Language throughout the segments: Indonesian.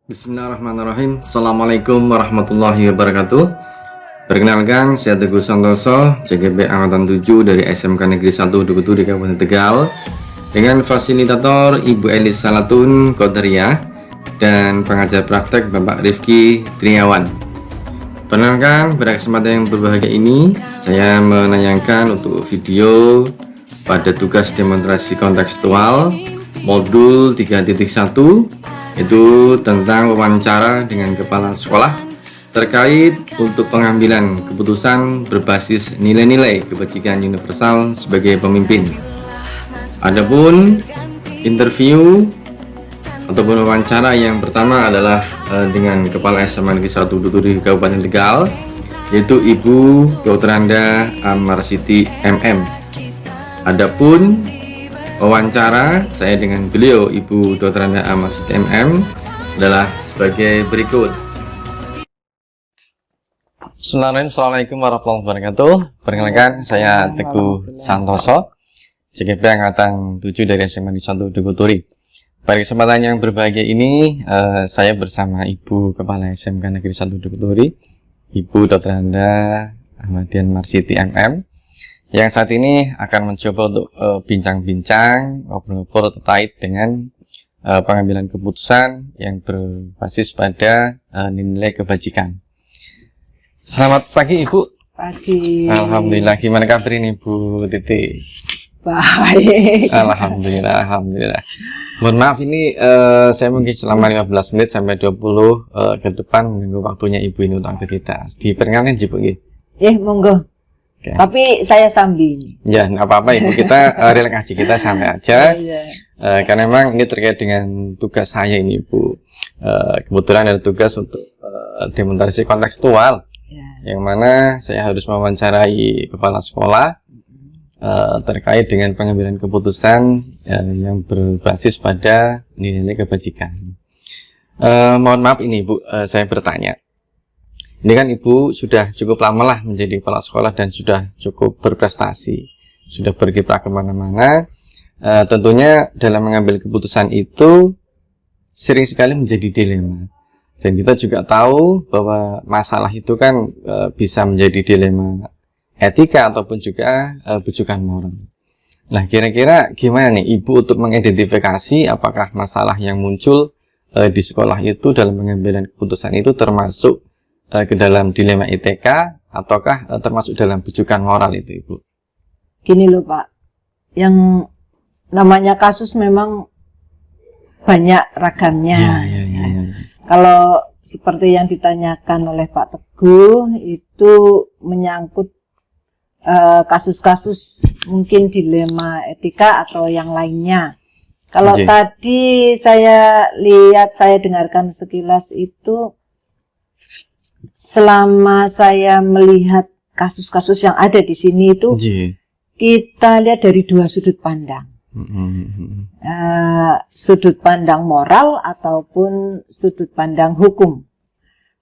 Bismillahirrahmanirrahim. Assalamualaikum warahmatullahi wabarakatuh. Perkenalkan, saya Teguh Santoso, CGP Angkatan 7 dari SMK Negeri 1 Dukuh di Kabupaten Tegal, dengan fasilitator Ibu Elis Salatun Qadariyah dan pengajar praktek Bapak Rifki Triawan. Perkenalkan, pada kesempatan yang berbahagia ini, saya menayangkan untuk video pada tugas demonstrasi kontekstual modul 3.1, itu tentang wawancara dengan kepala sekolah terkait untuk pengambilan keputusan berbasis nilai-nilai kebajikan universal sebagai pemimpin. Adapun interview ataupun wawancara yang pertama adalah dengan Kepala SMA Negeri 1 Duturi Kabupaten Tegal, yaitu Ibu Dr. Anda Amarsiti MM. Adapun wawancara saya dengan beliau, Ibu Dr. Anda Amarsiti MM, adalah sebagai berikut. Bismillahirrahmanirrahim. Assalamualaikum warahmatullahi wabarakatuh. Perkenalkan, saya Teguh Santoso, CGP Angkatan 7 dari SMA Negeri 1 Dukuh. Pada kesempatan yang berbahagia ini, saya bersama Ibu Kepala SMK Negeri 1 Dukuh, Ibu Dr. Anda Ahmadian Marsiti MM, yang saat ini akan mencoba untuk bincang-bincang, ngobrol-ngobrol terkait dengan pengambilan keputusan yang berbasis pada nilai kebajikan. Selamat pagi, Ibu. Pagi. Alhamdulillah. Gimana kabar ini, Bu Titi? Baik. Alhamdulillah, alhamdulillah. Mohon maaf ini saya mungkin selama 15 menit sampai 20 ke depan menunggu waktunya Ibu ini untuk aktivitas. Diperkenalkan, Ibu. Monggo. Okay. Tapi saya sambil. Ya, nggak apa-apa, Ibu. Kita relax aja, kita santai aja. Karena memang ini terkait dengan tugas saya ini, Ibu. Kebetulan ada tugas untuk demonstrasi kontekstual, yang mana saya harus mewawancarai kepala sekolah terkait dengan pengambilan keputusan yang berbasis pada nilai kebajikan. Mohon maaf ini, Ibu, saya bertanya. Ini kan Ibu sudah cukup lama lah menjadi kepala sekolah dan sudah cukup berprestasi, sudah berkiprah kemana-mana. Tentunya dalam mengambil keputusan itu sering sekali menjadi dilema. Dan kita juga tahu bahwa masalah itu kan bisa menjadi dilema etika ataupun juga bujukan moral. Nah, kira-kira gimana nih Ibu untuk mengidentifikasi apakah masalah yang muncul di sekolah itu dalam pengambilan keputusan itu termasuk ke dalam dilema etika ataukah termasuk dalam bujukan moral itu, Ibu? Gini loh, Pak. Yang namanya kasus memang banyak ragamnya. Ya. Kalau seperti yang ditanyakan oleh Pak Teguh, itu menyangkut kasus-kasus mungkin dilema etika atau yang lainnya. Kalau tadi saya lihat, saya dengarkan sekilas itu, selama saya melihat kasus-kasus yang ada di sini itu, kita lihat dari dua sudut pandang. Sudut pandang moral ataupun sudut pandang hukum.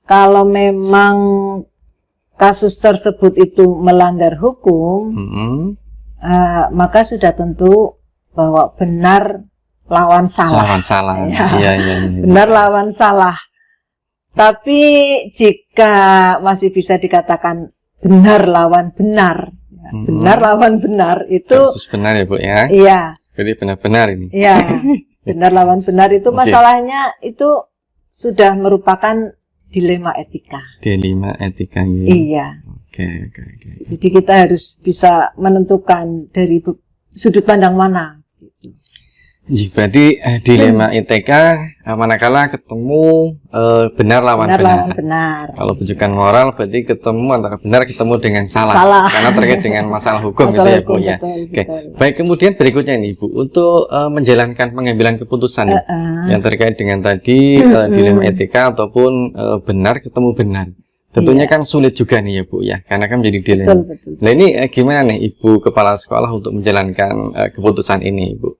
Kalau memang kasus tersebut itu melanggar hukum, maka sudah tentu bahwa benar lawan salah. Benar lawan salah. Tapi jika masih bisa dikatakan benar lawan benar, benar lawan benar itu kasus benar ya, Bu, ya? Iya. Jadi benar-benar ini. Iya. Benar lawan benar itu masalahnya itu sudah merupakan dilema etika. Dilema etika, ya. Iya. Oke. Jadi kita harus bisa menentukan dari sudut pandang mana. Berarti dilema etika manakala ketemu benar lawan benar. Kalau bujukan moral berarti ketemu antara benar ketemu dengan salah. Karena terkait dengan masalah hukum gitu ya, Bu, ya. Oke. Baik, kemudian berikutnya nih, Bu, untuk menjalankan pengambilan keputusan yang terkait dengan tadi dilema etika ataupun benar ketemu benar. Tentunya kan sulit juga nih ya, Bu, ya, karena kan menjadi dilema. Nah, ini gimana nih Ibu Kepala Sekolah untuk menjalankan keputusan ini, Bu?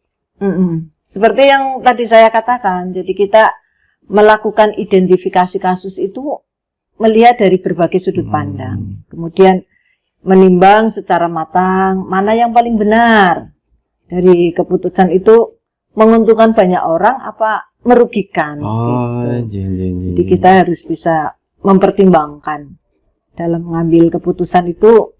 Seperti yang tadi saya katakan, jadi kita melakukan identifikasi kasus itu melihat dari berbagai sudut pandang, kemudian menimbang secara matang mana yang paling benar dari keputusan itu, menguntungkan banyak orang apa merugikan. Jadi kita harus bisa mempertimbangkan dalam mengambil keputusan itu,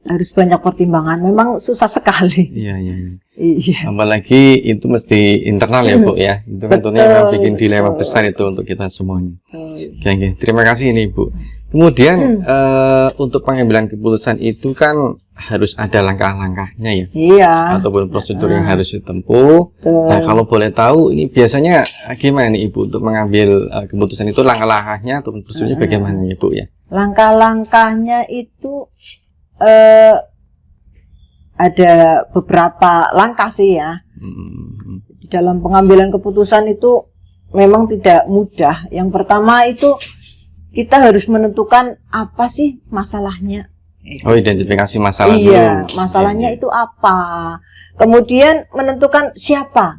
harus banyak pertimbangan. Memang susah sekali. Iya. Apalagi itu mesti internal ya Bu ya. Itu kan tentunya bikin dilema besar itu untuk kita semuanya. Oke. Terima kasih ini Ibu. Kemudian untuk pengambilan keputusan itu kan harus ada langkah-langkahnya ya. Iya. Ataupun prosedur yang harus ditempuh. Nah, kalau boleh tahu ini biasanya gimana nih Ibu untuk mengambil keputusan itu, langkah-langkahnya ataupun prosedurnya bagaimana ya Bu ya? Langkah-langkahnya itu ada beberapa langkah sih ya. Di dalam pengambilan keputusan itu memang tidak mudah. Yang pertama itu kita harus menentukan apa sih masalahnya. Identifikasi masalah dulu. Iya, masalahnya itu apa. Kemudian menentukan siapa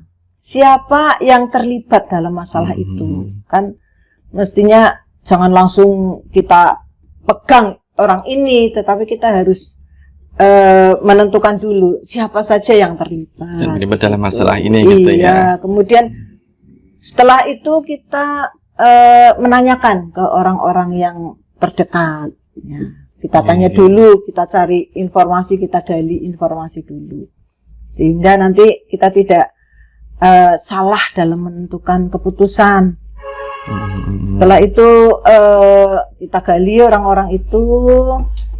yang terlibat dalam masalah itu. Kan mestinya jangan langsung kita pegang orang ini, tetapi kita harus menentukan dulu siapa saja yang terlibat dalam masalah ini gitu ya. Kemudian setelah itu kita menanyakan ke orang-orang yang terdekat. Ya. Kita tanya dulu, kita cari informasi, kita gali informasi dulu, sehingga nanti kita tidak salah dalam menentukan keputusan. Setelah itu kita gali orang-orang itu,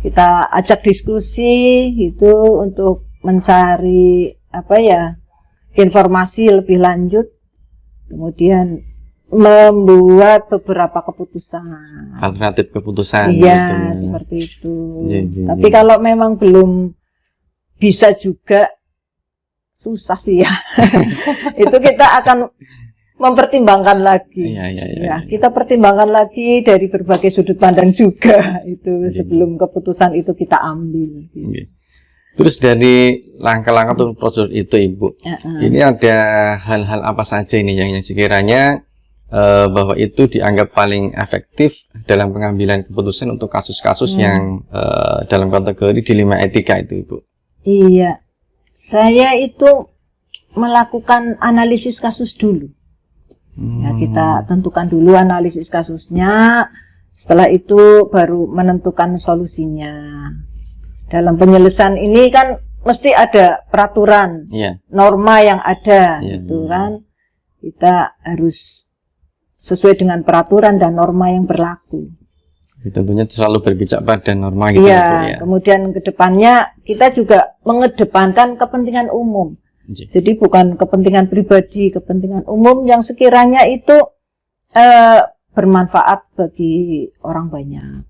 kita ajak diskusi gitu untuk mencari informasi lebih lanjut, kemudian membuat beberapa keputusan, alternatif keputusan. Iya, gitu. Seperti itu. Tapi kalau memang belum bisa juga susah sih ya. Itu kita akan mempertimbangkan lagi. Ya, kita pertimbangkan lagi dari berbagai sudut pandang juga itu sebelum keputusan itu kita ambil. Gitu. Terus dari langkah-langkah atau prosedur itu Ibu, ini ada hal-hal apa saja ini yang sekiranya bahwa itu dianggap paling efektif dalam pengambilan keputusan untuk kasus-kasus yang dalam kategori dilema etika itu Ibu? Iya, saya itu melakukan analisis kasus dulu. Ya, kita tentukan dulu analisis kasusnya, setelah itu baru menentukan solusinya. Dalam penyelesaian ini kan mesti ada peraturan, norma yang ada, gitu kan. Kita harus sesuai dengan peraturan dan norma yang berlaku. Tentunya selalu berpijak pada norma gitu ya. Kemudian ke depannya kita juga mengedepankan kepentingan umum. Jadi bukan kepentingan pribadi, kepentingan umum yang sekiranya itu bermanfaat bagi orang banyak.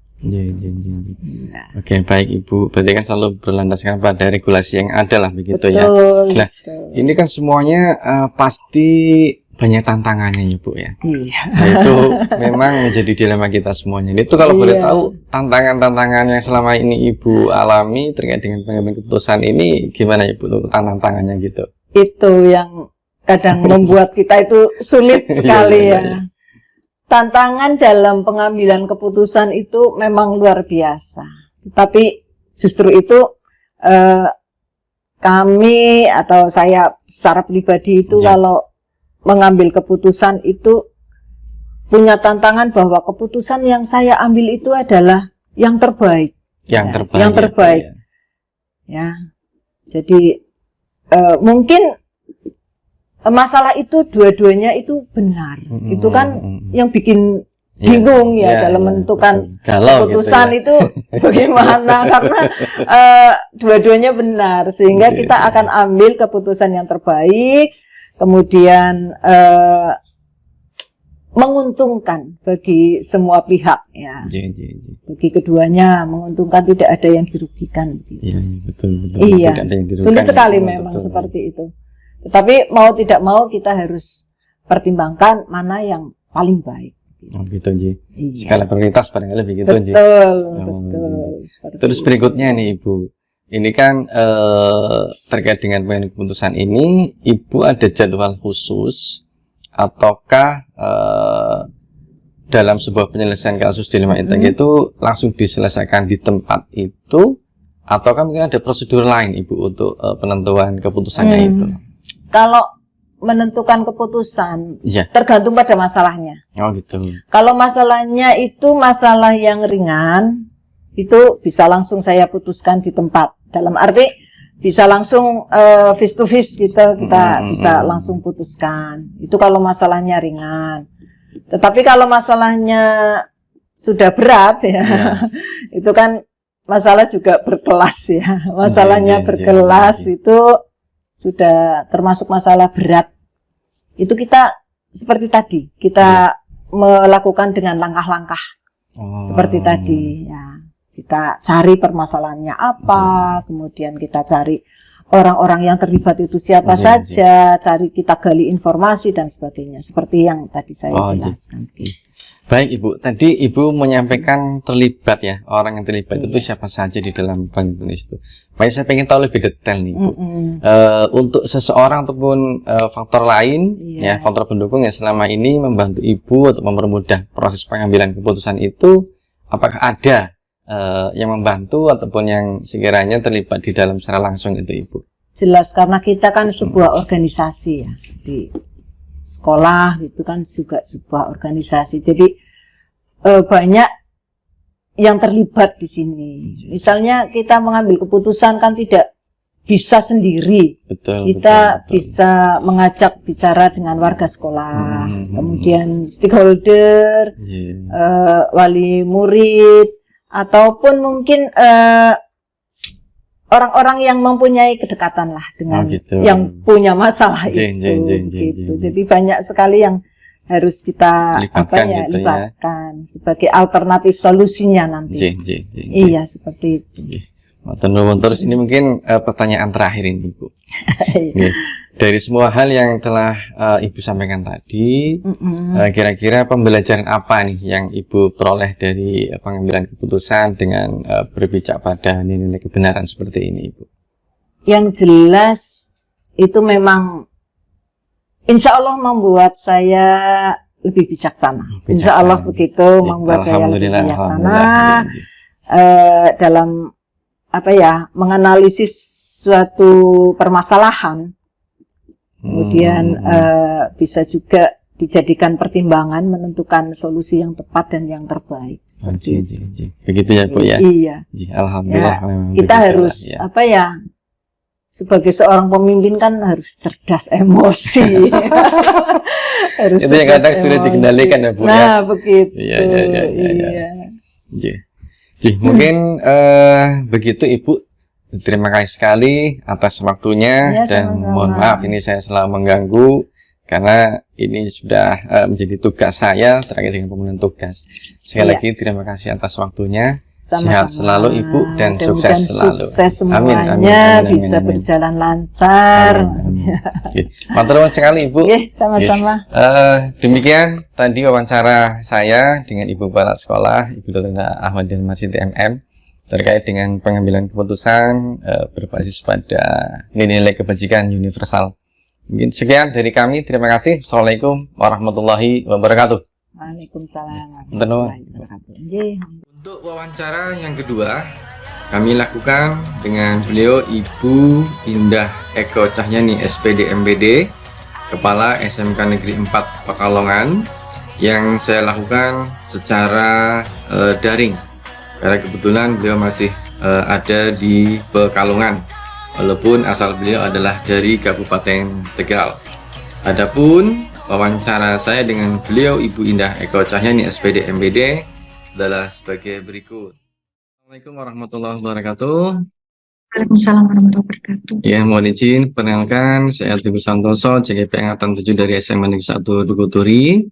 Oke, baik Ibu. Berarti kan selalu berlandaskan pada regulasi yang ada lah begitu. Betul, ya. Nah, ini kan semuanya pasti banyak tantangannya ya Bu ya. Nah, itu memang menjadi dilema kita semuanya. Itu kalau boleh tahu tantangan-tantangan yang selama ini Ibu alami terkait dengan pengambilan keputusan ini gimana ya Bu, tantangannya gitu? Itu yang kadang membuat kita itu sulit sekali ya. Tantangan dalam pengambilan keputusan itu memang luar biasa. Tapi justru itu kami atau saya secara pribadi itu kalau mengambil keputusan itu punya tantangan bahwa keputusan yang saya ambil itu adalah yang terbaik. Yang terbaik. Ya. Jadi mungkin masalah itu dua-duanya itu benar. Itu kan yang bikin bingung dalam menentukan keputusan gitu itu bagaimana karena dua-duanya benar sehingga kita akan ambil keputusan yang terbaik. Kemudian menguntungkan bagi semua pihak ya. Bagi keduanya menguntungkan, tidak ada yang dirugikan. Iya, betul. Iya, sulit sekali memang seperti itu. Tetapi mau tidak mau kita harus pertimbangkan mana yang paling baik. Oh gitu Ji. Skala prioritas barangkali begitu Ji. Betul. Terus berikutnya nih Ibu. Ini kan terkait dengan pengambilan keputusan ini, Ibu ada jadwal khusus ataukah dalam sebuah penyelesaian kasus dilema etika itu langsung diselesaikan di tempat itu, ataukah mungkin ada prosedur lain Ibu untuk penentuan keputusannya itu? Kalau menentukan keputusan. Iya. Tergantung pada masalahnya. Oh gitu. Kalau masalahnya itu masalah yang ringan, itu bisa langsung saya putuskan di tempat. Dalam arti bisa langsung face to face gitu, kita bisa langsung putuskan. Itu kalau masalahnya ringan. Tetapi kalau masalahnya sudah berat ya, itu kan masalah juga berkelas ya. Masalahnya berkelas itu sudah termasuk masalah berat. Itu kita seperti tadi, kita melakukan dengan langkah-langkah seperti tadi ya. Kita cari permasalahannya apa, kemudian kita cari orang-orang yang terlibat itu siapa saja, cari kita gali informasi dan sebagainya, seperti yang tadi saya jelaskan. Baik Ibu, tadi Ibu menyampaikan terlibat ya, orang yang terlibat itu siapa saja di dalam Bank Indonesia itu. Makanya saya pengen tahu lebih detail nih Ibu. Untuk seseorang ataupun faktor lain, ya faktor pendukung yang selama ini membantu Ibu untuk mempermudah proses pengambilan keputusan itu, apakah ada yang membantu ataupun yang sekiranya terlibat di dalam secara langsung itu Ibu? Jelas, karena kita kan sebuah organisasi ya, di sekolah itu kan juga sebuah organisasi, jadi banyak yang terlibat di sini. Misalnya kita mengambil keputusan kan tidak bisa sendiri, kita bisa mengajak bicara dengan warga sekolah, kemudian stakeholder, wali murid, ataupun mungkin orang-orang yang mempunyai kedekatan lah dengan yang punya masalah gitu. Jadi banyak sekali yang harus kita libatkan sebagai alternatif solusinya nanti. Iya, seperti itu. Terus ini mungkin pertanyaan terakhir ini Bu. Dari semua hal yang telah Ibu sampaikan tadi, kira-kira pembelajaran apa nih yang Ibu peroleh dari pengambilan keputusan dengan berpijak pada nilai kebenaran seperti ini Ibu? Yang jelas itu memang insya Allah membuat saya lebih bijaksana. Insya Allah begitu, membuat saya lebih bijaksana dalam menganalisis suatu permasalahan. Kemudian bisa juga dijadikan pertimbangan menentukan solusi yang tepat dan yang terbaik. Begitu ya Bu ya. Iya. Alhamdulillah. Kita harus sebagai seorang pemimpin kan harus cerdas emosi. Harus itu yang kadang sudah dikendalikan ya Bu ya. Nah begitu. Iya. Mungkin begitu Ibu. Terima kasih sekali atas waktunya dan mohon maaf ini saya selalu mengganggu karena ini sudah menjadi tugas saya terkait dengan pemenuhan tugas. Sekali lagi terima kasih atas waktunya. Sehat selalu Ibu dan sukses selalu. Sukses semuanya, bisa berjalan lancar. Matur nuwun sekali Ibu. Sama-sama. Demikian tadi wawancara saya dengan Ibu Kepala Sekolah Ibu Dr. Ahmad Marsiti MM. Terkait dengan pengambilan keputusan berbasis pada nilai kebajikan universal. Mungkin sekian dari kami. Terima kasih. Assalamualaikum warahmatullahi wabarakatuh. Waalaikumsalam warahmatullahi wabarakatuh. Untuk wawancara yang kedua, kami lakukan dengan beliau Ibu Indah Eko Cahyani SPD MBD, Kepala SMK Negeri 4 Pekalongan, yang saya lakukan secara daring. Karena kebetulan beliau masih ada di Pekalongan, walaupun asal beliau adalah dari Kabupaten Tegal. Adapun wawancara saya dengan beliau Ibu Indah Eko Cahyani SPD MBD adalah sebagai berikut. Assalamualaikum warahmatullahi wabarakatuh. Waalaikumsalam warahmatullahi wabarakatuh. Ya, mohon izin perkenalkan saya Teguh Santoso, CGP Angkatan 7 dari SMA Negeri 1 Dukuturi.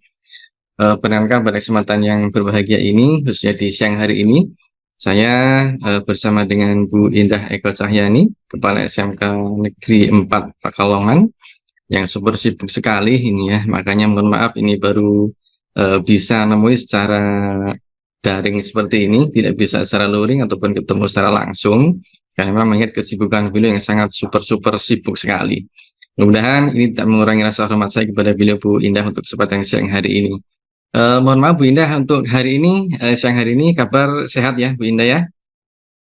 Perkenalkan pada kesempatan yang berbahagia ini, khususnya di siang hari ini, saya bersama dengan Bu Indah Eko Cahyani, Kepala SMK Negeri 4 Pekalongan, yang super sibuk sekali ini ya, makanya mohon maaf ini baru bisa nemui secara daring seperti ini, tidak bisa secara luring ataupun ketemu secara langsung, karena memang mengingat kesibukan beliau yang sangat super sibuk sekali. Mudah-mudahan ini tak mengurangi rasa hormat saya kepada beliau Bu Indah untuk kesempatan siang hari ini. Mohon maaf Bu Indah, untuk hari ini, siang hari ini kabar sehat ya Bu Indah ya?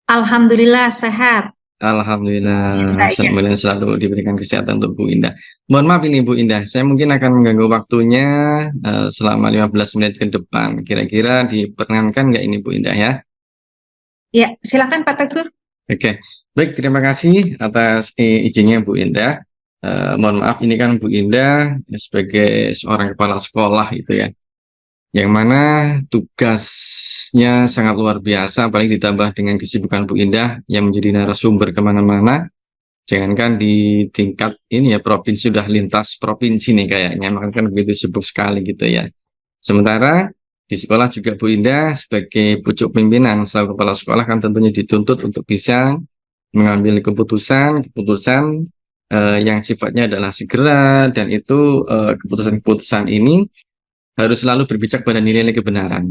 Alhamdulillah sehat. Alhamdulillah, Saya. semoga selalu diberikan kesehatan untuk Bu Indah. Mohon maaf ini Bu Indah, saya mungkin akan mengganggu waktunya selama 15 menit ke depan. Kira-kira diperkenankan nggak ini Bu Indah ya? Ya, silakan Pak Teguh. Oke, baik, terima kasih atas izinnya Bu Indah. Mohon maaf ini kan Bu Indah sebagai seorang kepala sekolah itu ya, yang mana tugasnya sangat luar biasa, apalagi ditambah dengan kesibukan Bu Indah yang menjadi narasumber kemana-mana. Jangankan di tingkat ini ya provinsi, sudah lintas provinsi nih kayaknya, makanya kan begitu sibuk sekali gitu ya. Sementara di sekolah juga Bu Indah sebagai pucuk pimpinan selaku kepala sekolah kan tentunya dituntut untuk bisa mengambil keputusan yang sifatnya adalah segera, dan itu keputusan-keputusan ini harus selalu berpijak pada nilai-nilai kebenaran.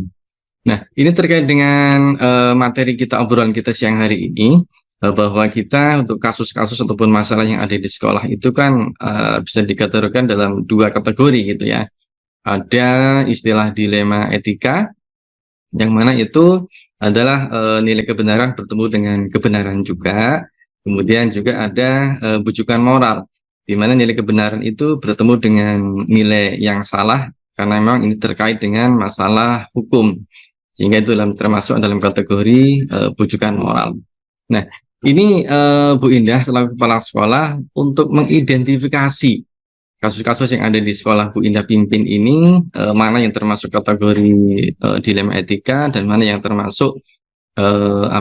Nah, ini terkait dengan materi kita, obrolan kita siang hari ini, bahwa kita untuk kasus-kasus ataupun masalah yang ada di sekolah itu kan bisa dikategorikan dalam dua kategori gitu ya. Ada istilah dilema etika, yang mana itu adalah nilai kebenaran bertemu dengan kebenaran juga. Kemudian juga ada bujukan moral, di mana nilai kebenaran itu bertemu dengan nilai yang salah, karena memang ini terkait dengan masalah hukum, sehingga itu termasuk dalam kategori bujukan moral. Nah, ini Bu Indah selaku kepala sekolah untuk mengidentifikasi kasus-kasus yang ada di sekolah Bu Indah pimpin ini, mana yang termasuk kategori dilema etika dan mana yang termasuk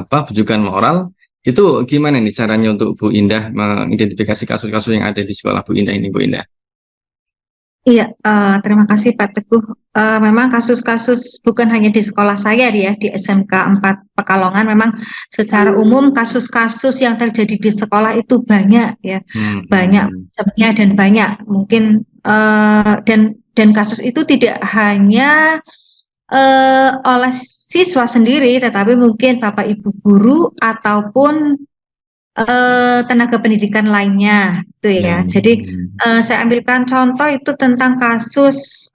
bujukan moral. Itu gimana nih caranya untuk Bu Indah mengidentifikasi kasus-kasus yang ada di sekolah Bu Indah ini, Bu Indah? Iya, terima kasih Pak Teguh. Memang kasus-kasus bukan hanya di sekolah saya ya, di SMK 4 Pekalongan, memang secara umum kasus-kasus yang terjadi di sekolah itu banyak ya, banyak macamnya dan banyak mungkin dan kasus itu tidak hanya oleh siswa sendiri, tetapi mungkin Bapak Ibu guru ataupun tenaga pendidikan lainnya, itu ya. Jadi saya ambilkan contoh itu tentang kasus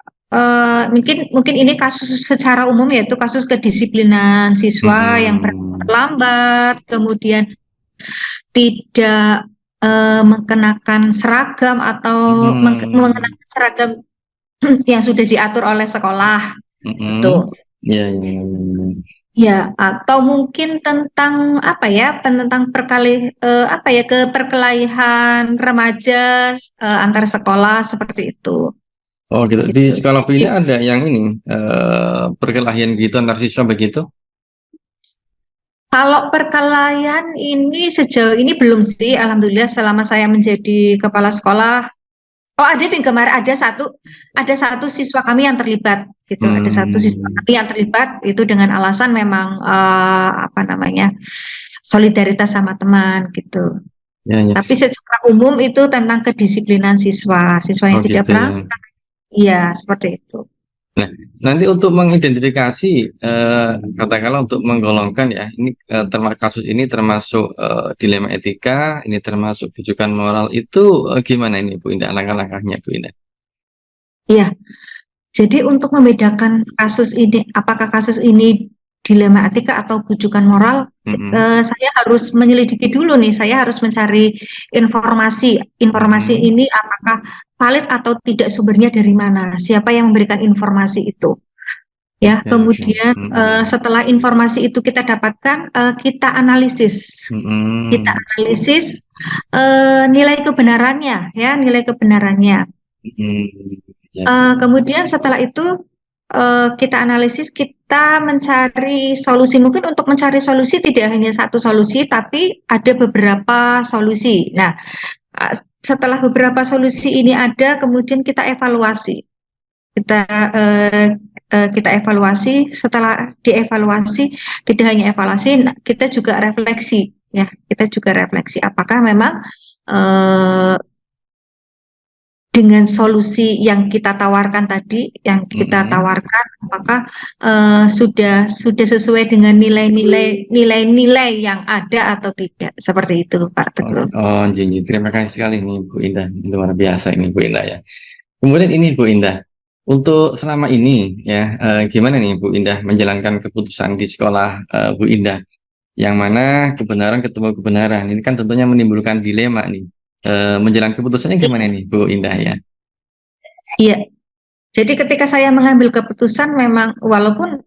mungkin ini kasus secara umum, yaitu kasus kedisiplinan siswa yang terlambat, kemudian tidak mengenakan seragam atau mengenakan seragam yang sudah diatur oleh sekolah. Itu. Ya, atau mungkin tentang tentang keperkelahian remaja antar sekolah seperti itu. Oh gitu. Di sekolah Bu Indah ada yang ini perkelahian gitu antar siswa begitu? Kalau perkelahian ini sejauh ini belum sih, alhamdulillah selama saya menjadi kepala sekolah. Oh, ada nih kemarin ada satu siswa kami yang terlibat gitu. Ada satu siswa kami yang terlibat itu dengan alasan memang solidaritas sama teman gitu. Ya. Tapi secara umum itu tentang kedisiplinan siswa yang tidak gitu, pernah. Iya, seperti itu. Nah, nanti untuk mengidentifikasi, katakanlah untuk menggolongkan ya, ini kasus ini termasuk dilema etika, ini termasuk bujukan moral, itu gimana ini Bu Indah, langkah-langkahnya Bu Indah? Iya, jadi untuk membedakan kasus ini, apakah kasus ini dilema etika atau bujukan moral, saya harus menyelidiki dulu nih, saya harus mencari informasi ini apakah valid atau tidak, sumbernya dari mana, siapa yang memberikan informasi itu. Ya, kemudian setelah informasi itu kita dapatkan, kita analisis, nilai kebenarannya, ya, nilai kebenarannya. Kemudian setelah itu kita analisis, kita mencari solusi. Mungkin untuk mencari solusi tidak hanya satu solusi, tapi ada beberapa solusi. Nah, setelah beberapa solusi ini ada, kemudian kita evaluasi. Kita evaluasi. Setelah dievaluasi, tidak hanya evaluasi, kita juga refleksi, ya. Kita juga refleksi apakah memang dengan solusi yang kita tawarkan tadi, apakah sudah sesuai dengan nilai-nilai yang ada atau tidak, seperti itu Pak Teguh. Jadi terima kasih sekali nih Bu Indah, luar biasa ini Bu Indah ya. Kemudian ini Bu Indah, untuk selama ini ya, gimana nih Bu Indah menjalankan keputusan di sekolah Bu Indah, yang mana kebenaran ketemu kebenaran. Ini kan tentunya menimbulkan dilema nih. Menjalankan keputusannya gimana nih, Bu Indah ya? Iya. Jadi ketika saya mengambil keputusan memang walaupun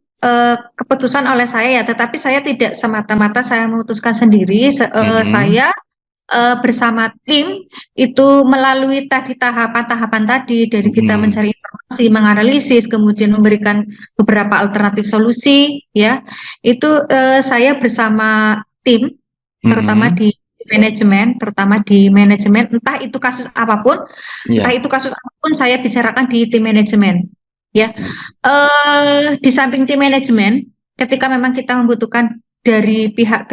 keputusan oleh saya ya, tetapi saya tidak semata-mata saya memutuskan sendiri. Saya bersama tim itu melalui tadi tahapan-tahapan tadi dari kita mencari informasi, menganalisis, kemudian memberikan beberapa alternatif solusi, ya. Itu saya bersama tim, terutama di manajemen, entah itu kasus apapun, saya bicarakan di tim manajemen, ya. Di samping tim manajemen, ketika memang kita membutuhkan dari pihak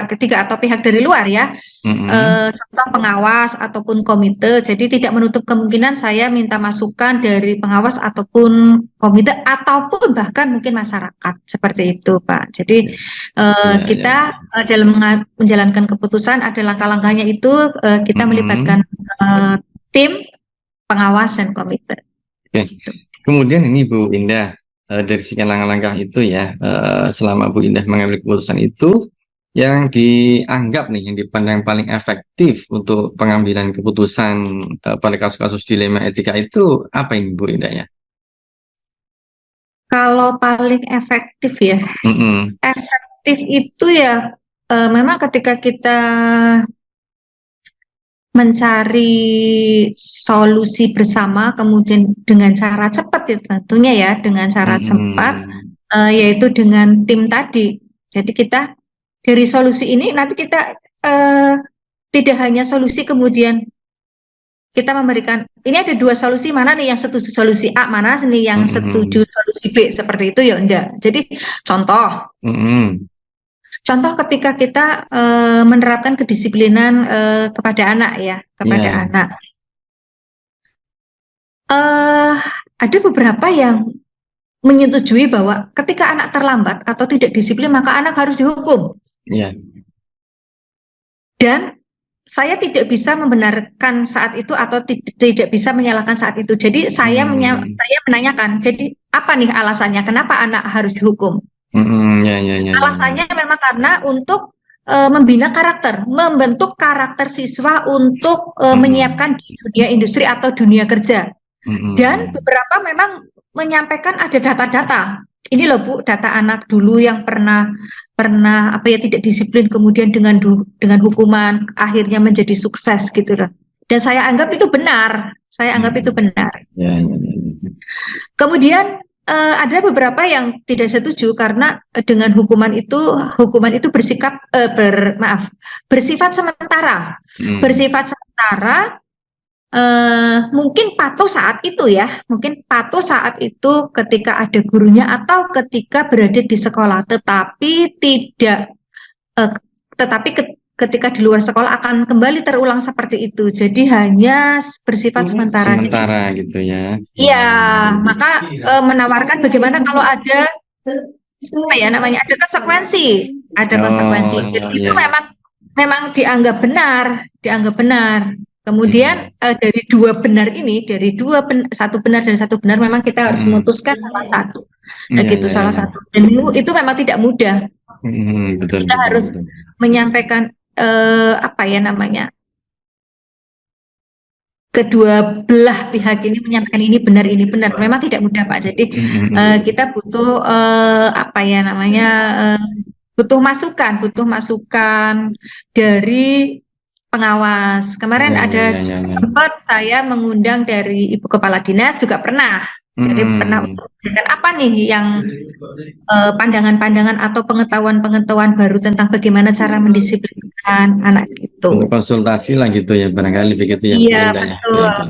ketiga atau pihak dari luar ya, contoh pengawas ataupun komite, jadi tidak menutup kemungkinan saya minta masukan dari pengawas ataupun komite ataupun bahkan mungkin masyarakat, seperti itu Pak. Jadi kita dalam menjalankan keputusan ada langkah-langkahnya itu, kita melibatkan tim pengawas dan komite. Oke. Kemudian ini Bu Indah, dari sekian langkah-langkah itu ya, selama Bu Indah mengambil keputusan itu, yang dianggap nih, yang dipandang paling efektif untuk pengambilan keputusan pada kasus-kasus dilema etika itu apa ini Bu Indah ya? Kalau paling efektif ya, efektif itu ya memang ketika kita mencari solusi bersama, kemudian dengan cara cepat ya tentunya ya, dengan cara cepat, yaitu dengan tim tadi. Jadi kita dari solusi ini nanti kita tidak hanya solusi kemudian kita memberikan, ini ada dua solusi, mana nih yang setuju solusi A, mana nih yang setuju solusi B, seperti itu ya enggak. Jadi contoh ketika kita menerapkan kedisiplinan kepada anak ya, anak. Ada beberapa yang menyetujui bahwa ketika anak terlambat atau tidak disiplin maka anak harus dihukum. Dan saya tidak bisa membenarkan saat itu atau tidak bisa menyalahkan saat itu. Jadi saya menanyakan, jadi apa nih alasannya kenapa anak harus dihukum? Alasannya memang karena untuk membina karakter, membentuk karakter siswa untuk menyiapkan di dunia industri atau dunia kerja. Dan beberapa memang menyampaikan ada data-data. Ini loh Bu, data anak dulu yang pernah tidak disiplin, kemudian dengan hukuman akhirnya menjadi sukses gitu loh. Dan saya anggap itu benar. Kemudian ada beberapa yang tidak setuju karena dengan hukuman itu bersifat sementara. Bersifat sementara, mungkin patuh saat itu ya, ketika ada gurunya atau ketika berada di sekolah, tetapi ketika di luar sekolah akan kembali terulang seperti itu. Jadi hanya bersifat sementara gitu ya. Iya, maka menawarkan bagaimana kalau ada ada konsekuensi, Jadi itu memang dianggap benar. Kemudian dari satu benar dan satu benar memang kita harus memutuskan salah satu. Salah satu. Dan itu memang tidak mudah. Kita harus menyampaikan kedua belah pihak ini menyampaikan ini benar. Memang tidak mudah Pak. Jadi kita butuh butuh masukan dari pengawas. Kemarin sempat saya mengundang dari Ibu Kepala Dinas juga pernah. Jadi pernah memberikan apa nih yang pandangan-pandangan atau pengetahuan baru tentang bagaimana cara mendisiplinkan anak itu. Untuk konsultasi lah gitu ya, barangkali begitu ya. Iya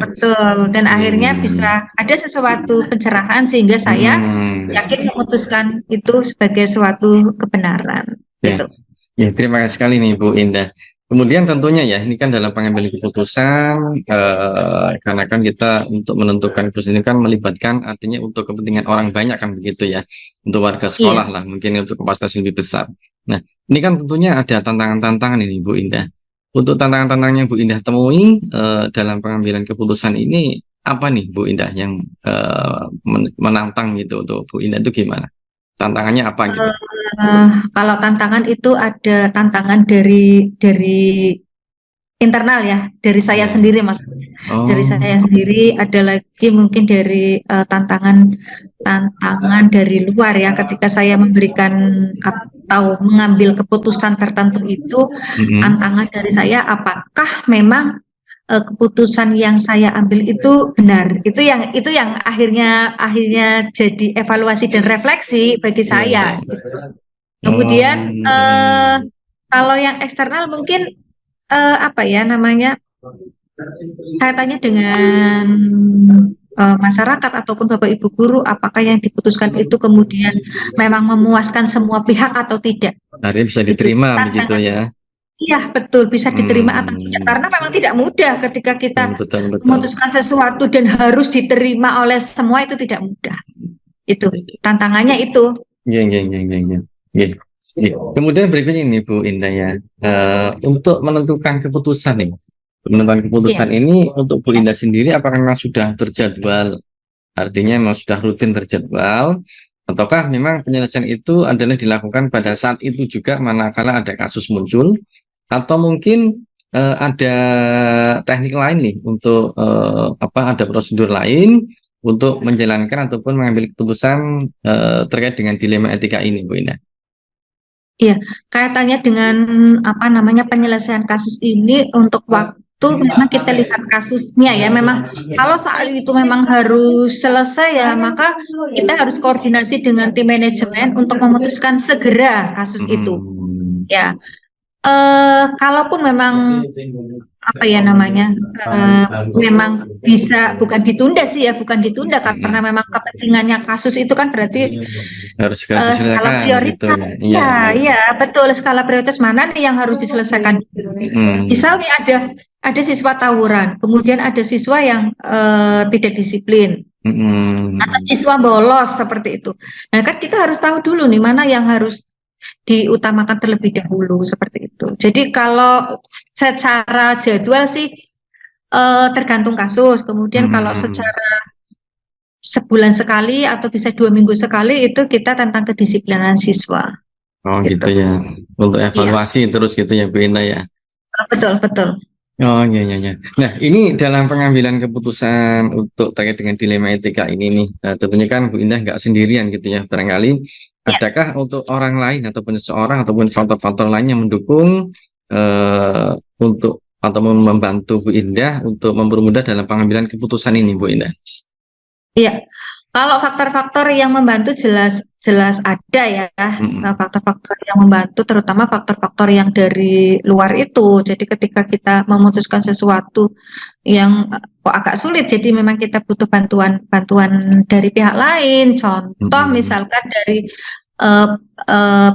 betul. Dan akhirnya bisa ada sesuatu pencerahan sehingga saya yakin memutuskan itu sebagai suatu kebenaran. Gitu. Ya, terima kasih sekali nih Bu Indah. Kemudian tentunya ya, ini kan dalam pengambilan keputusan, karena kan kita untuk menentukan keputusan ini kan melibatkan artinya untuk kepentingan orang banyak kan begitu ya, untuk warga sekolah lah, mungkin untuk kapasitas lebih besar. Nah, ini kan tentunya ada tantangan-tantangan ini Bu Indah. Untuk tantangan-tantangan yang Bu Indah temui dalam pengambilan keputusan ini, apa nih Bu Indah yang menantang gitu untuk Bu Indah itu gimana? Tantangannya apa gitu? Kalau tantangan itu ada tantangan dari internal ya, dari saya sendiri Mas. Dari saya sendiri, ada lagi mungkin dari tantangan dari luar ya, ketika saya memberikan atau mengambil keputusan tertentu itu, tantangan dari saya apakah memang keputusan yang saya ambil itu benar. Itu yang akhirnya jadi evaluasi dan refleksi bagi saya. Kemudian kalau yang eksternal mungkin apa ya namanya, kaitannya dengan masyarakat ataupun Bapak Ibu guru, apakah yang diputuskan itu kemudian memang memuaskan semua pihak atau tidak. Akhirnya bisa diterima begitu ya. Iya, betul, bisa diterima atau tidak, karena memang tidak mudah ketika kita memutuskan sesuatu dan harus diterima oleh semua, itu tidak mudah. Itu tantangannya itu. Iya. Kemudian berikutnya ini Bu Indah ya, untuk menentukan keputusan nih, ini untuk Bu Indah sendiri apakah memang sudah terjadwal, artinya memang sudah rutin terjadwal, ataukah memang penyelesaian itu adalah dilakukan pada saat itu juga manakala ada kasus muncul, atau mungkin ada teknik lain nih untuk ada prosedur lain untuk menjalankan ataupun mengambil keputusan terkait dengan dilema etika ini Bu Indah? Iya, kaitannya dengan penyelesaian kasus ini, untuk waktu memang kita lihat kasusnya ya. Memang kalau saat itu memang harus selesai ya, maka kita harus koordinasi dengan tim manajemen untuk memutuskan segera kasus itu. Ya, kalaupun memang memang bisa, bukan ditunda karena memang kepentingannya kasus itu kan berarti harus skala prioritas gitu. Ya, betul, skala prioritas mana nih yang harus diselesaikan. Misalnya ada siswa tawuran, kemudian ada siswa yang tidak disiplin, atau siswa bolos seperti itu. Nah kan kita harus tahu dulu nih mana yang harus diutamakan terlebih dahulu, seperti itu. Jadi kalau secara jadwal sih tergantung kasus. Kemudian kalau secara sebulan sekali atau bisa 2 minggu sekali, itu kita tentang kedisiplinan siswa. Oh gitu ya, untuk evaluasi terus gitu ya Bu Indah ya. Betul. Oh iya. Nah ini dalam pengambilan keputusan untuk terkait dengan dilema etika ini nih, tentunya kan Bu Indah nggak sendirian gitu ya, barangkali adakah untuk orang lain ataupun seseorang ataupun faktor-faktor lain yang mendukung untuk atau membantu Bu Indah untuk mempermudah dalam pengambilan keputusan ini Bu Indah? Iya, kalau faktor-faktor yang membantu jelas ada ya. Faktor-faktor yang membantu, terutama faktor-faktor yang dari luar itu. Jadi ketika kita memutuskan sesuatu yang agak sulit, jadi memang kita butuh bantuan dari pihak lain. Contoh misalkan dari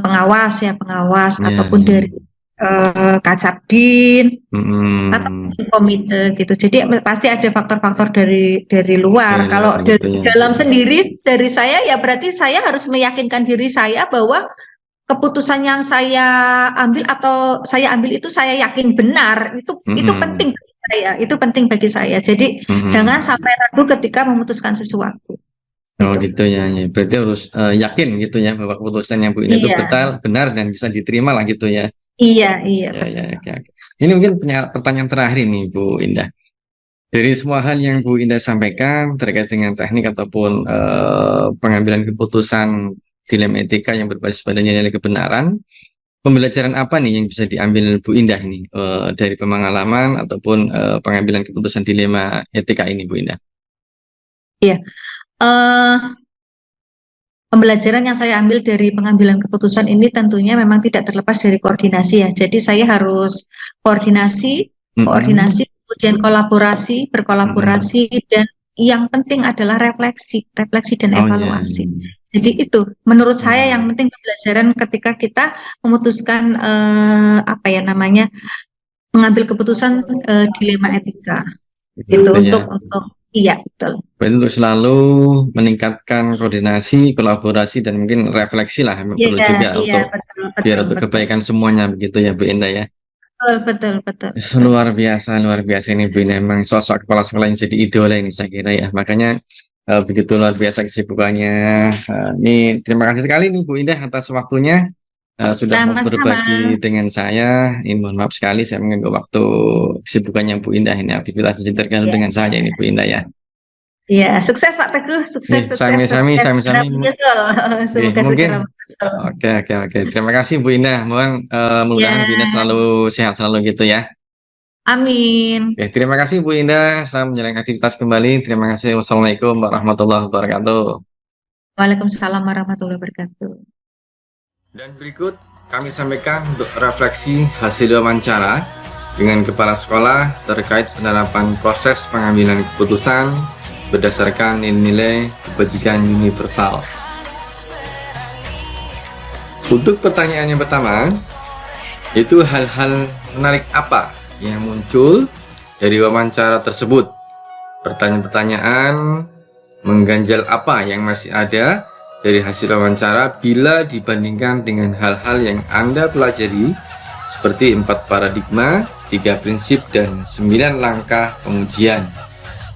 pengawas ataupun dari Kacabdin atau komite gitu. Jadi pasti ada faktor-faktor dari luar. Kalau dari dalam sendiri, dari saya ya berarti saya harus meyakinkan diri saya bahwa keputusan yang saya ambil itu saya yakin benar. Itu penting bagi saya. Itu penting bagi saya. Jadi jangan sampai ragu ketika memutuskan sesuatu. Oh gitu ya. Berarti harus yakin gitu ya bahwa keputusan yang Bu Indah itu benar dan bisa diterima lah gitu ya. Iya. Okay. Ini mungkin pertanyaan terakhir nih Bu Indah. Dari semua hal yang Bu Indah sampaikan terkait dengan teknik ataupun pengambilan keputusan dilema etika yang berbasis pada nilai kebenaran, pembelajaran apa nih yang bisa diambil Bu Indah ini dari pengalaman ataupun pengambilan keputusan dilema etika ini Bu Indah? Iya. Pembelajaran yang saya ambil dari pengambilan keputusan ini tentunya memang tidak terlepas dari koordinasi ya. Jadi saya harus koordinasi, kemudian berkolaborasi, dan yang penting adalah refleksi dan evaluasi. Jadi itu menurut saya yang penting pembelajaran ketika kita memutuskan mengambil keputusan dilema etika. Itu untuk iya, betul. Untuk selalu meningkatkan koordinasi, kolaborasi, dan mungkin refleksi lah perlu juga untuk biar untuk kebaikan semuanya begitu ya Bu Indah ya. Betul. Luar biasa ini Bu Indah, memang sosok kepala sekolah yang jadi idola ini saya kira ya. Makanya begitu luar biasa kesibukannya. Ini terima kasih sekali nih Bu Indah atas waktunya, sudah mau berbagi dengan saya. Ini mohon maaf sekali saya mengganggu waktu kesibukannya Bu Indah, ini aktivitas tergabung dengan saya ini Bu Indah ya. Iya, sukses Pak Teguh, sukses. Sami-sami. Semoga Mungkin. segera Oke. Terima kasih Bu Indah. Mudah-mudahan Bu Indah selalu sehat selalu gitu ya. Amin. Oke, terima kasih Bu Indah. Selamat menjalankan aktivitas kembali. Terima kasih. Wassalamualaikum warahmatullahi wabarakatuh. Waalaikumsalam warahmatullahi wabarakatuh. Dan berikut kami sampaikan untuk refleksi hasil wawancara dengan kepala sekolah terkait penerapan proses pengambilan keputusan berdasarkan nilai kebajikan universal. Untuk pertanyaan yang pertama, yaitu hal-hal menarik apa yang muncul dari wawancara tersebut. Pertanyaan-pertanyaan mengganjal apa yang masih ada dari hasil wawancara bila dibandingkan dengan hal-hal yang Anda pelajari seperti 4 paradigma, 3 prinsip, dan 9 langkah pengujian.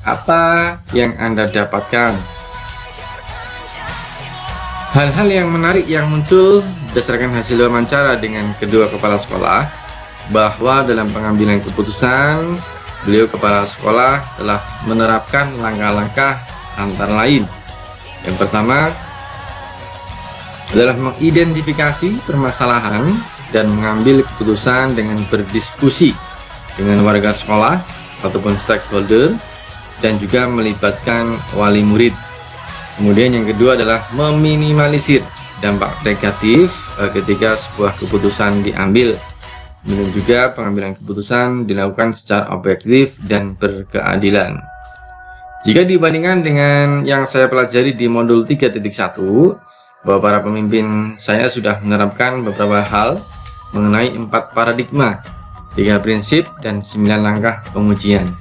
Apa yang Anda dapatkan? Hal-hal yang menarik yang muncul berdasarkan hasil wawancara dengan kedua kepala sekolah bahwa dalam pengambilan keputusan, beliau kepala sekolah telah menerapkan langkah-langkah antara lain. Yang pertama adalah mengidentifikasi permasalahan dan mengambil keputusan dengan berdiskusi dengan warga sekolah ataupun stakeholder dan juga melibatkan wali murid. Kemudian yang kedua adalah meminimalisir dampak negatif ketika sebuah keputusan diambil. Dan juga pengambilan keputusan dilakukan secara objektif dan berkeadilan. Jika dibandingkan dengan yang saya pelajari di modul 3.1, bahwa para pemimpin saya sudah menerapkan beberapa hal mengenai 4 paradigma, 3 prinsip, dan 9 langkah pengujian.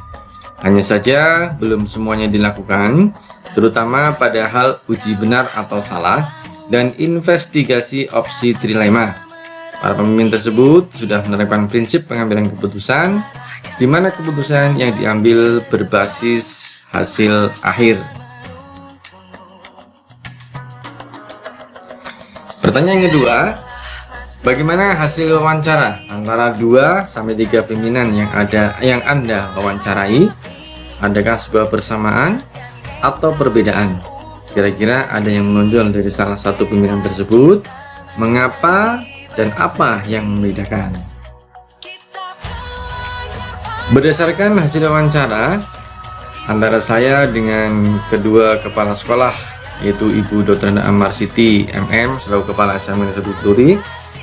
Hanya saja belum semuanya dilakukan, terutama pada hal uji benar atau salah dan investigasi opsi trilema. Para pemimpin tersebut sudah menerapkan prinsip pengambilan keputusan, di mana keputusan yang diambil berbasis hasil akhir. Pertanyaan yang kedua, bagaimana hasil wawancara antara 2-3 pimpinan yang Anda wawancarai? Adakah sebuah persamaan atau perbedaan? Kira-kira ada yang menonjol dari salah satu pimpinan tersebut? Mengapa dan apa yang membedakan? Berdasarkan hasil wawancara antara saya dengan kedua kepala sekolah, yaitu Ibu Dr. Ammar Siti MM selaku Kepala SMA Negeri Turi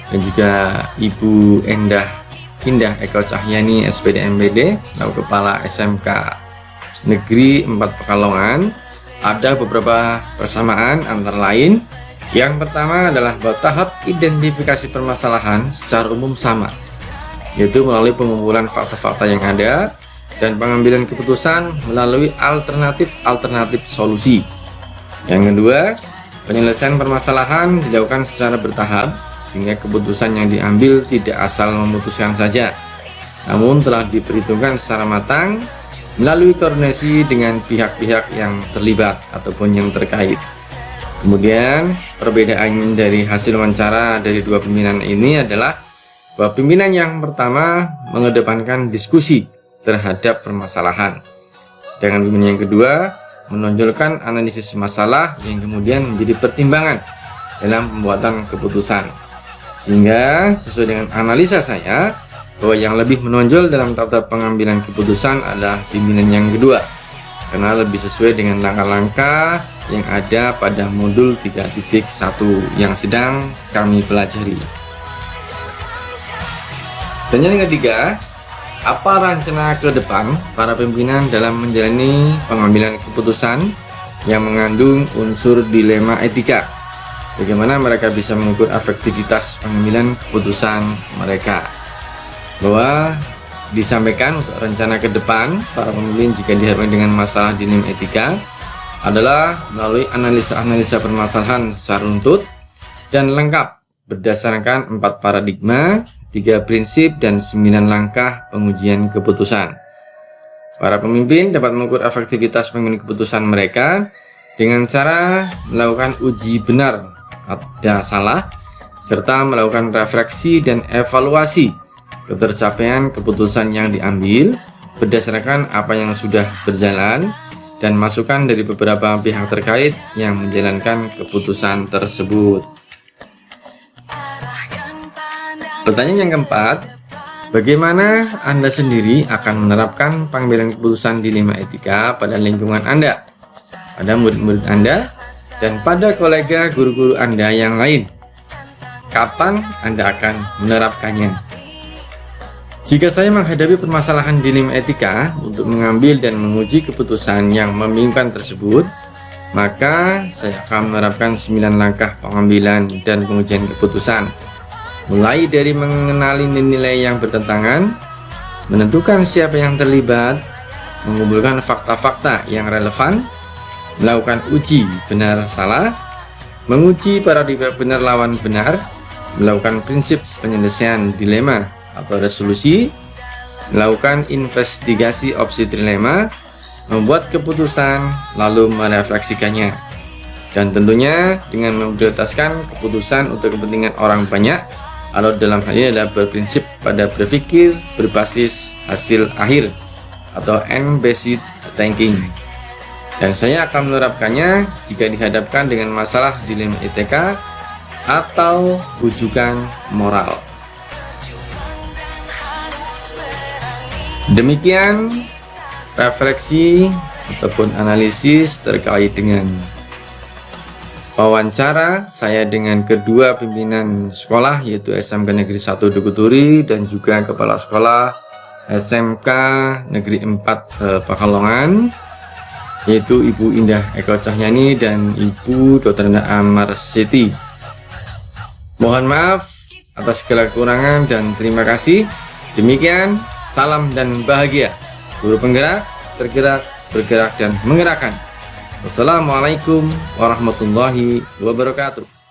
dan juga Ibu Indah Eko Cahyani SPD MBD selaku Kepala SMK Negeri 4 Pekalongan, ada beberapa persamaan antara lain. Yang pertama adalah bahwa tahap identifikasi permasalahan secara umum sama, yaitu melalui pengumpulan fakta-fakta yang ada dan pengambilan keputusan melalui alternatif solusi. Yang kedua, penyelesaian permasalahan dilakukan secara bertahap sehingga keputusan yang diambil tidak asal memutuskan saja, namun telah diperhitungkan secara matang melalui koordinasi dengan pihak-pihak yang terlibat ataupun yang terkait. Kemudian perbedaan dari hasil wawancara dari dua pimpinan ini adalah bahwa pimpinan yang pertama mengedepankan diskusi terhadap permasalahan, sedangkan pimpinan yang kedua menonjolkan analisis masalah yang kemudian menjadi pertimbangan dalam pembuatan keputusan. Sehingga sesuai dengan analisa saya bahwa yang lebih menonjol dalam tahap pengambilan keputusan adalah pimpinan yang kedua, karena lebih sesuai dengan langkah-langkah yang ada pada modul 3.1 yang sedang kami pelajari. Dan yang ketiga, apa rencana ke depan para pimpinan dalam menjalani pengambilan keputusan yang mengandung unsur dilema etika? Bagaimana mereka bisa mengukur efektivitas pengambilan keputusan mereka? Bahwa disampaikan untuk rencana ke depan para pemimpin jika dihadapkan dengan masalah dilema etika adalah melalui analisa permasalahan secara runtut dan lengkap berdasarkan 4 paradigma, 3 prinsip, dan 9 langkah pengujian keputusan. Para pemimpin dapat mengukur efektivitas pengambilan keputusan mereka dengan cara melakukan uji benar ada salah, serta melakukan refleksi dan evaluasi ketercapaian keputusan yang diambil berdasarkan apa yang sudah berjalan dan masukan dari beberapa pihak terkait yang menjalankan keputusan tersebut. Pertanyaan yang keempat, bagaimana Anda sendiri akan menerapkan pengambilan keputusan dilema etika pada lingkungan Anda, pada murid-murid Anda, dan pada kolega guru-guru Anda yang lain? Kapan Anda akan menerapkannya? Jika saya menghadapi permasalahan dilema etika untuk mengambil dan menguji keputusan yang membingungkan tersebut, maka saya akan menerapkan 9 langkah pengambilan dan pengujian keputusan, mulai dari mengenali nilai yang bertentangan, menentukan siapa yang terlibat, mengumpulkan fakta-fakta yang relevan, melakukan uji benar salah, menguji paradigma benar lawan benar, melakukan prinsip penyelesaian dilema atau resolusi, melakukan investigasi opsi trilema, membuat keputusan, lalu merefleksikannya, dan tentunya dengan memprioritaskan keputusan untuk kepentingan orang banyak, atau dalam hal ini adalah berprinsip pada berpikir berbasis hasil akhir atau end-based thinking. Dan saya akan menerapkannya jika dihadapkan dengan masalah dilema etika atau rujukan moral. Demikian refleksi ataupun analisis terkait dengan wawancara saya dengan kedua pimpinan sekolah, yaitu SMK Negeri 1 Dukuturi dan juga Kepala Sekolah SMK Negeri 4 Pekalongan, yaitu Ibu Indah Eko Cahyani dan Ibu Dr. Amar Siti. Mohon maaf atas segala kekurangan dan terima kasih. Demikian, salam dan bahagia. Guru penggerak, tergerak, bergerak, dan menggerakkan. Wassalamualaikum warahmatullahi wabarakatuh.